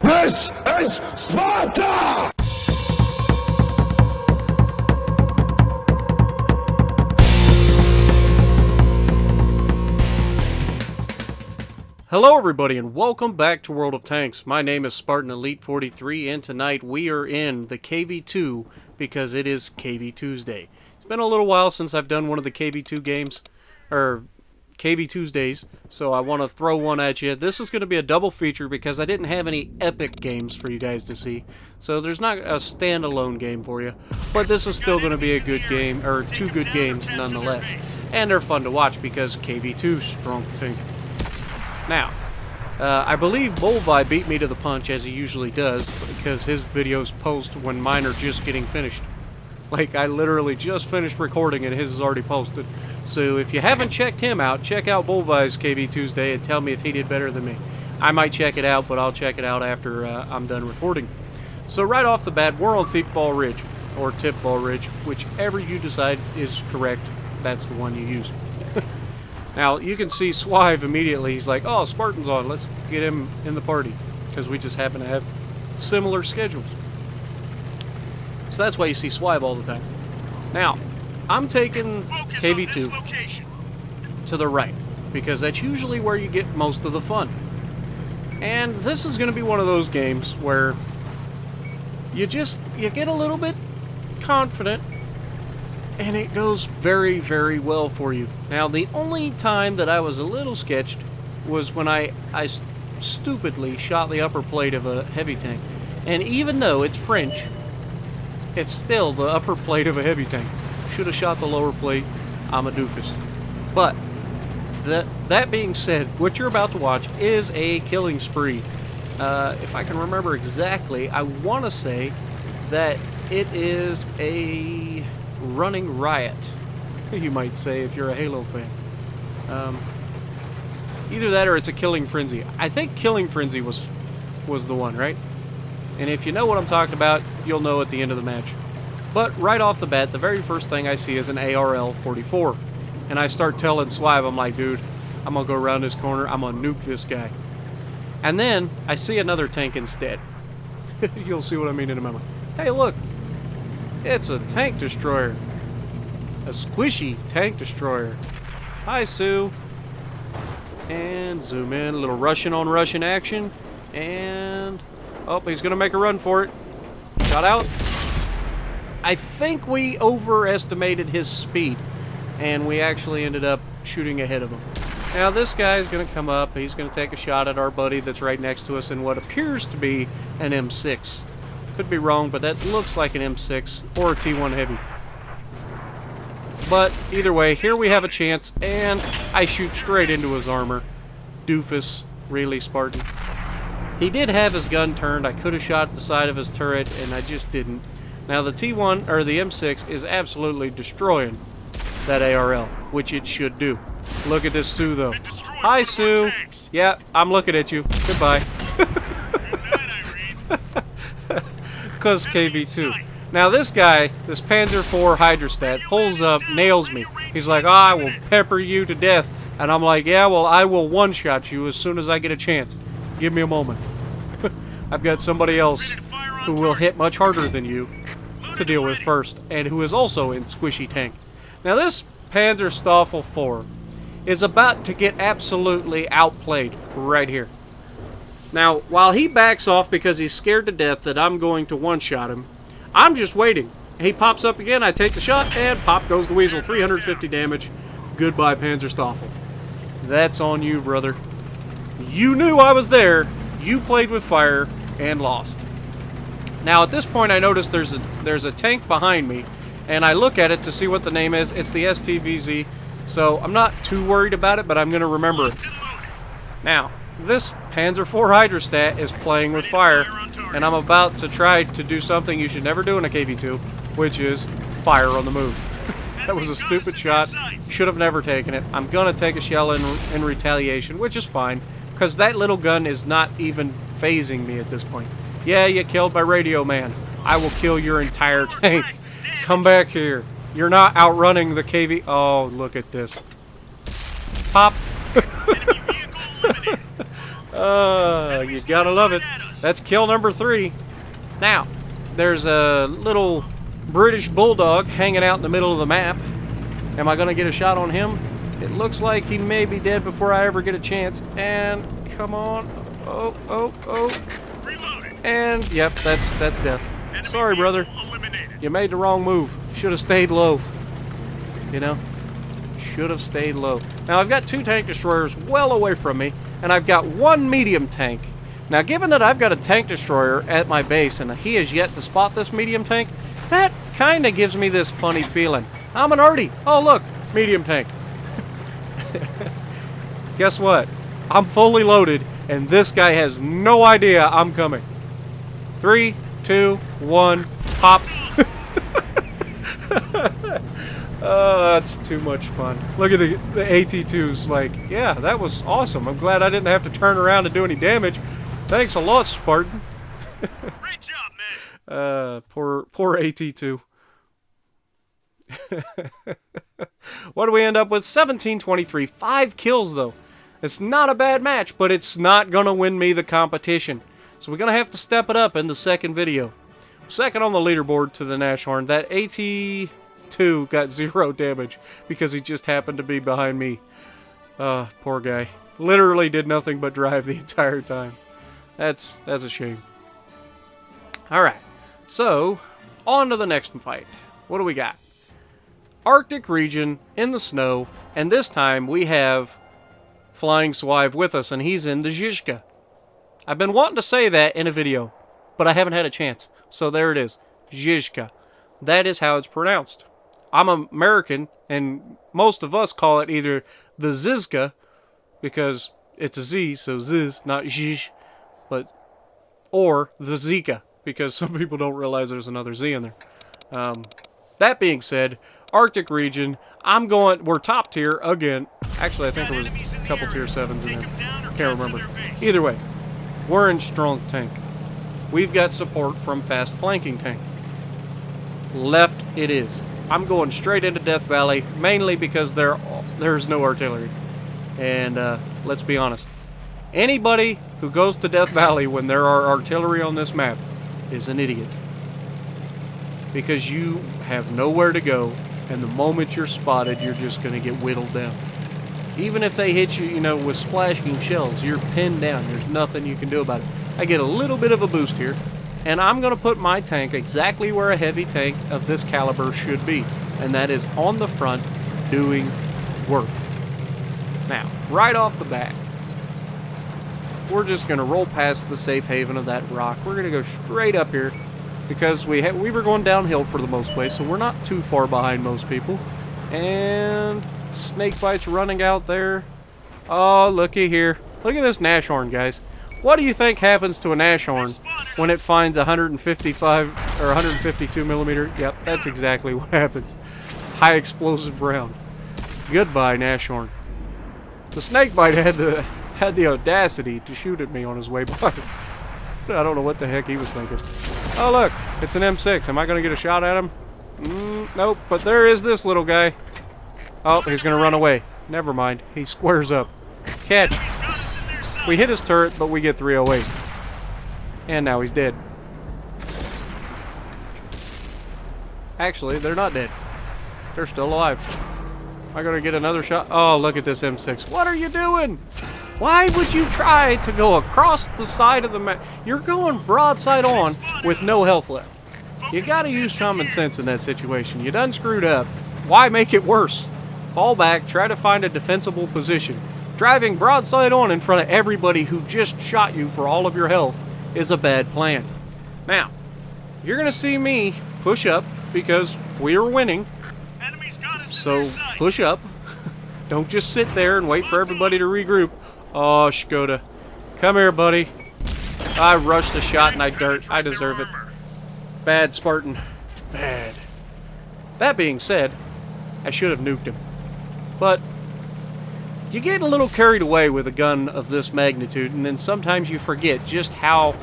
This is Sparta! Hello everybody and welcome back to World of Tanks. My name is Spartan Elite 43 and tonight we are in the KV2 because it is KV Tuesday. It's been a little while since I've done one of the KV2 games, or KV Tuesdays, so I want to throw one at you. This is going to be a double feature because I didn't have any epic games for you guys to see, so there's not a standalone game for you, but this is still going to be a good game, or two good games nonetheless, and they're fun to watch because KV2 strong tank. Now, I believe Bullvi beat me to the punch as he usually does because his videos post when mine are just getting finished. Like, I literally just finished recording and his is already posted. So if you haven't checked him out, check out Bullvi's KV Tuesday and tell me if he did better than me. I might check it out, but I'll check it out after I'm done recording. So right off the bat, we're on Thiepval Ridge, or Tipval Ridge, whichever you decide is correct, that's the one you use. Now, you can see Swive immediately. He's like, oh, Spartan's on. Let's get him in the party. Because we just happen to have similar schedules. So that's why you see Swive all the time. Now, I'm taking KV2 to the right. Because that's usually where you get most of the fun. And this is going to be one of those games where you get a little bit confident. And it goes very, very well for you. Now, the only time that I was a little sketched was when I stupidly shot the upper plate of a heavy tank. And even though it's French, it's still the upper plate of a heavy tank. Should have shot the lower plate. I'm a doofus. But, that being said, what you're about to watch is a killing spree. If I can remember exactly, I want to say that it is a running riot, you might say, if you're a Halo fan. Either that or it's a killing frenzy. I think killing frenzy was the one, right? And if you know what I'm talking about, you'll know at the end of the match. But right off the bat, the very first thing I see is an ARL-44. And I start telling Swive, I'm like, dude, I'm gonna go around this corner, I'm gonna nuke this guy. And then I see another tank instead. You'll see what I mean in a moment. Hey, look! It's a tank destroyer. A squishy tank destroyer. Hi, Sue. And zoom in. A little Russian on Russian action. And... oh, he's going to make a run for it. Shot out. I think we overestimated his speed. And we actually ended up shooting ahead of him. Now, this guy's going to come up. He's going to take a shot at our buddy that's right next to us in what appears to be an M6. Could be wrong, but that looks like an M6 or a T1 Heavy. But either way, here we have a chance, and I shoot straight into his armor. Doofus, really, Spartan. He did have his gun turned. I could have shot the side of his turret, and I just didn't. Now the T1, or the M6, is absolutely destroying that ARL, which it should do. Look at this Sue, though. Hi, Sue. Yeah, I'm looking at you. Goodbye. Because KV2. Now this guy, this Panzer IV Hydrostat, pulls up, nails me. He's like, oh, I will pepper you to death. And I'm like, yeah, well, I will one-shot you as soon as I get a chance. Give me a moment. I've got somebody else who will hit much harder than you to deal with first, and who is also in squishy tank. Now this Panzer Staffel 4 is about to get absolutely outplayed right here. Now, while he backs off because he's scared to death that I'm going to one-shot him, I'm just waiting. He pops up again, I take the shot, and pop goes the weasel. 350 damage. Goodbye, Panzer Staffel. That's on you, brother. You knew I was there, you played with fire, and lost. Now, at this point, I notice there's a tank behind me, and I look at it to see what the name is. It's the STVZ, so I'm not too worried about it, but I'm going to remember it. Now, this Panzer IV Hydrostat is playing with fire, and I'm about to try to do something you should never do in a KV2, which is fire on the move. That was a stupid shot. Should have never taken it. I'm going to take a shell in retaliation, which is fine, because that little gun is not even phasing me at this point. Yeah, you killed my radio man. I will kill your entire tank. Come back here. You're not outrunning the KV... oh, look at this. Pop. You gotta love it. That's kill number 3. Now, there's a little British bulldog hanging out in the middle of the map. Am I going to get a shot on him? It looks like he may be dead before I ever get a chance. And, come on. Oh. And, yep, that's death. Sorry, brother. You made the wrong move. Should have stayed low. You know? Should have stayed low. Now, I've got 2 tank destroyers well away from me, and I've got 1 medium tank. Now, given that I've got a tank destroyer at my base, and he has yet to spot this medium tank, that kind of gives me this funny feeling. I'm an arty. Oh, look. Medium tank. Guess what? I'm fully loaded, and this guy has no idea I'm coming. 3, 2, 1, pop. Oh, that's too much fun. Look at the AT2s, like, yeah, that was awesome. I'm glad I didn't have to turn around and do any damage. Thanks a lot, Spartan. Great job, man. Poor AT2. What do we end up with? 17-23. 5 kills, though. It's not a bad match, but it's not going to win me the competition. So we're going to have to step it up in the second video. Second on the leaderboard to the Nashorn. That AT2 got 0 damage because he just happened to be behind me. Poor guy. Literally did nothing but drive the entire time. That's a shame. Alright. So, on to the next fight. What do we got? Arctic region, in the snow, and this time we have Flying Swive with us, and he's in the Zizka. I've been wanting to say that in a video, but I haven't had a chance. So there it is. Zizka. That is how it's pronounced. I'm American, and most of us call it either the Zizka, because it's a Z, so Ziz, not Ziz, or the Zika, because some people don't realize there's another Z in there. That being said, Arctic region, we're top tier again. Actually, I think there was a couple tier 7s in there. Can't remember. Either way, we're in strong tank. We've got support from fast flanking tank. Left it is. I'm going straight into Death Valley, mainly because there's no artillery. And let's be honest. Anybody who goes to Death Valley when there are artillery on this map is an idiot. Because you have nowhere to go, and the moment you're spotted, you're just going to get whittled down. Even if they hit you, with splashing shells, you're pinned down. There's nothing you can do about it. I get a little bit of a boost here, and I'm going to put my tank exactly where a heavy tank of this caliber should be, and that is on the front doing work. Now, right off the bat, we're just going to roll past the safe haven of that rock. We're going to go straight up here because we were going downhill for the most way, so we're not too far behind most people. And snake bites running out there. Oh, looky here. Look at this Nashorn, guys. What do you think happens to a Nashorn when it finds 155 or 152 millimeter? Yep, that's exactly what happens. High explosive round. Goodbye, Nashorn. The snakebite had the audacity to shoot at me on his way by. I don't know what the heck he was thinking. Oh look, it's an M6. Am I going to get a shot at him? Nope, but there is this little guy. Oh, he's going to run away. Never mind. He squares up. Catch. We hit his turret, but we get 308. And now he's dead. Actually, they're not dead. They're still alive. Am I going to get another shot? Oh, look at this M6. What are you doing? Why would you try to go across the side of the map? You're going broadside on with no health left. You got to use common sense in that situation. You done screwed up. Why make it worse? Fall back, try to find a defensible position. Driving broadside on in front of everybody who just shot you for all of your health is a bad plan. Now, you're going to see me push up because we are winning. So, push up. Don't just sit there and wait for everybody to regroup. Oh, Shkoda. Come here, buddy. I rushed a shot and I deserve it. Bad, Spartan. Bad. That being said, I should have nuked him. But you get a little carried away with a gun of this magnitude, and then sometimes you forget just how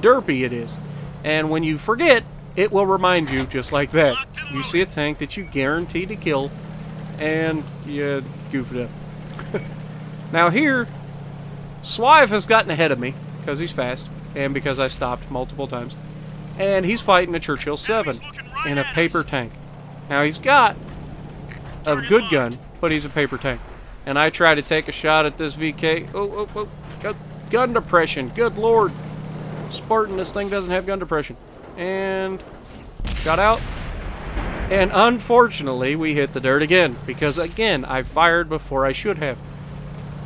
derpy it is. And when you forget, it will remind you just like that. You see a tank that you guarantee to kill, and you goof it up. Now here, Swive has gotten ahead of me, because he's fast. and because I stopped multiple times. And he's fighting a Churchill 7 in a paper tank. Now he's got a good gun, but he's a paper tank. And I try to take a shot at this VK. Gun depression. Good lord. Spartan, this thing doesn't have gun depression. And shot out. And unfortunately, we hit the dirt again. Because again, I fired before I should have.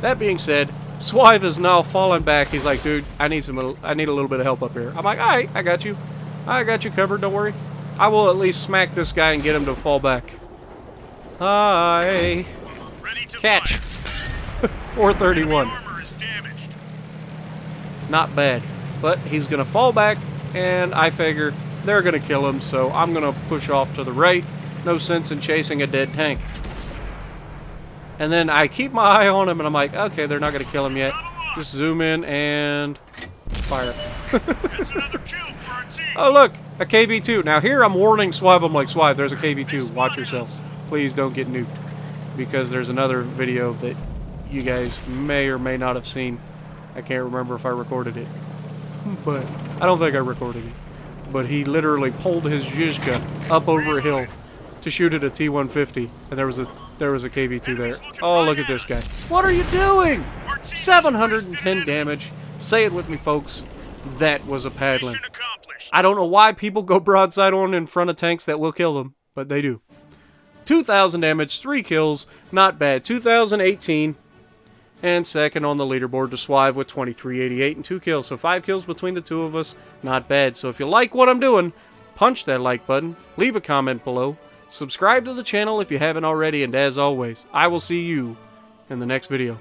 That being said, Swive is now falling back. He's like, dude, I need a little bit of help up here. I'm like, alright, I got you. I got you covered, don't worry. I will at least smack this guy and get him to fall back. Hi. Catch. 431. Not bad. But he's going to fall back, and I figure they're going to kill him, so I'm going to push off to the right. No sense in chasing a dead tank. And then I keep my eye on him, and I'm like, okay, they're not going to kill him yet. Just zoom in and fire. Oh, look, a KV-2. Now here I'm warning Swive. I'm like, Swive, there's a KV-2. Watch yourself. Please don't get nuked. Because there's another video that you guys may or may not have seen. I can't remember if I recorded it. But I don't think I recorded it. But he literally pulled his Zizka up over a hill to shoot at a T-150. And there was a KV-2 there. Oh, look at this guy. What are you doing? 710 damage. Say it with me, folks. That was a paddling. I don't know why people go broadside on in front of tanks that will kill them, but they do. 2,000 damage, 3 kills, not bad. 2018, and second on the leaderboard to Swive with 2388 and 2 kills. So 5 kills between the two of us, not bad. So if you like what I'm doing, punch that like button, leave a comment below, subscribe to the channel if you haven't already, and as always, I will see you in the next video.